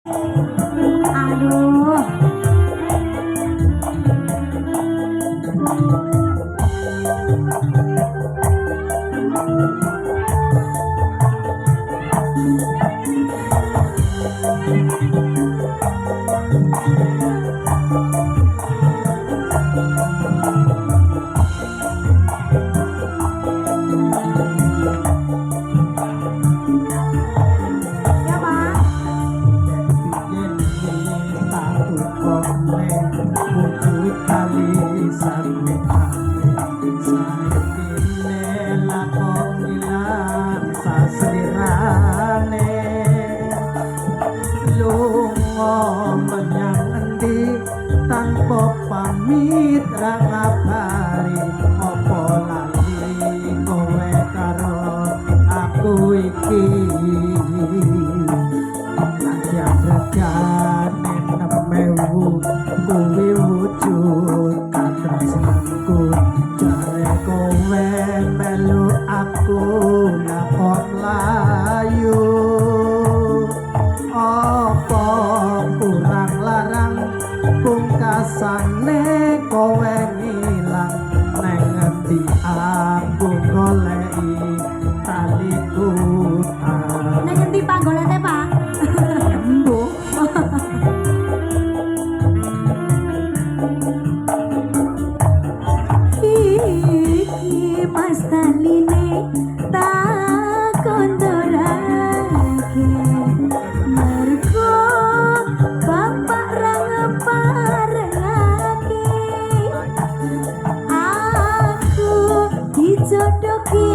Aduh. Ya, Pak. Tanpa pamit ra ngabari apa lali kowe karo aku iki jagane nemewu kuwi wujud katresnanku jare kowe melu aku nakon layu apa kurang larang pungkasane kowe ngilang nang ngendi aku goleki taliku Nang ngendi panggolane, Pak? embuh Iki Mas Taline tak kondorake mergo bapak ra ngeparengake aku dijodohi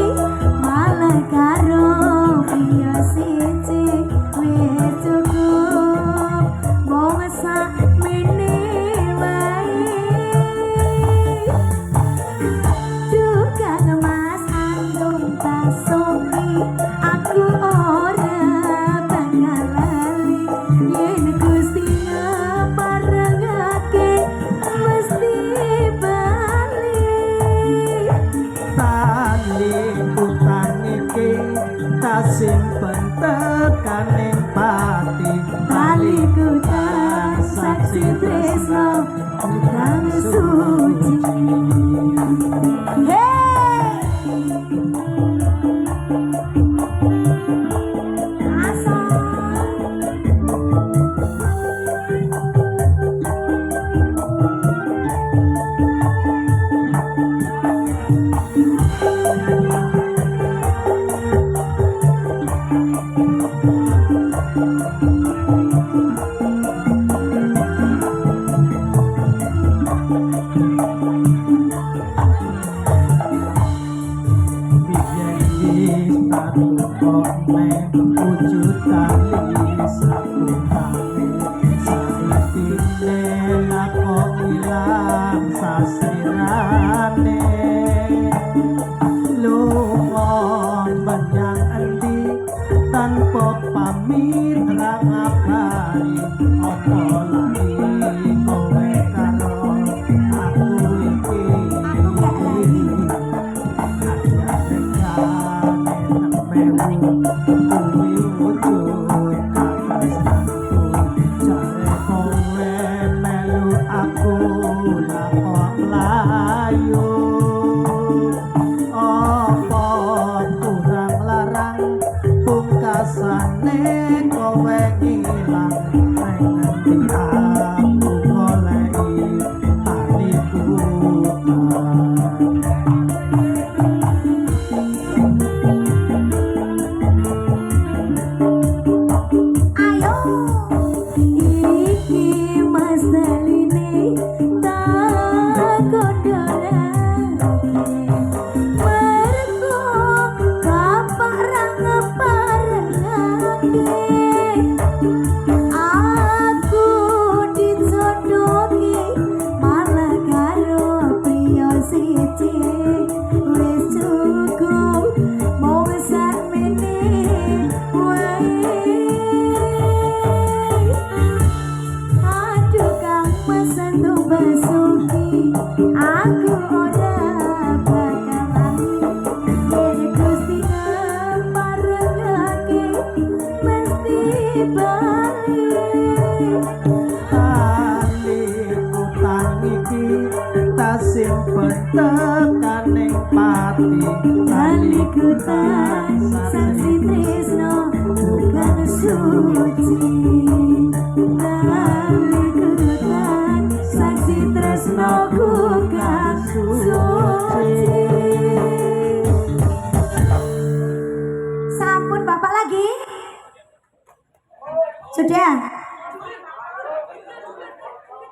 malah karo piye siji wis cukup wong sak mene wae Dukang Mas Antum Tasomi aku ora bakal lali yen Gusti ngeparengake mesti bali tali utang iki tak simpen tekaning pati Taliku tak saksi tresno kang suci Hey! Asal wujud tali satu kali saiki kok ilang sasirane lunga menyang endi tanpa pamit ra ngabari apa lali kowe karo aku iki aku gak lali Kowe ngilang nang ngendi aku goleki taliku Ayo iki Mas Taline tak kondorake mergo bapak ra ngeparengake aku dijodohi malah karo priya siji wis cukup mau sak mene wae aduh Kang Mas Antum Basuki aku ora bakal lali yen Gusti ngeparengake mesti bali taliku tangiki tak simpen tekaning pati Taliku saksi tresno bukan suci.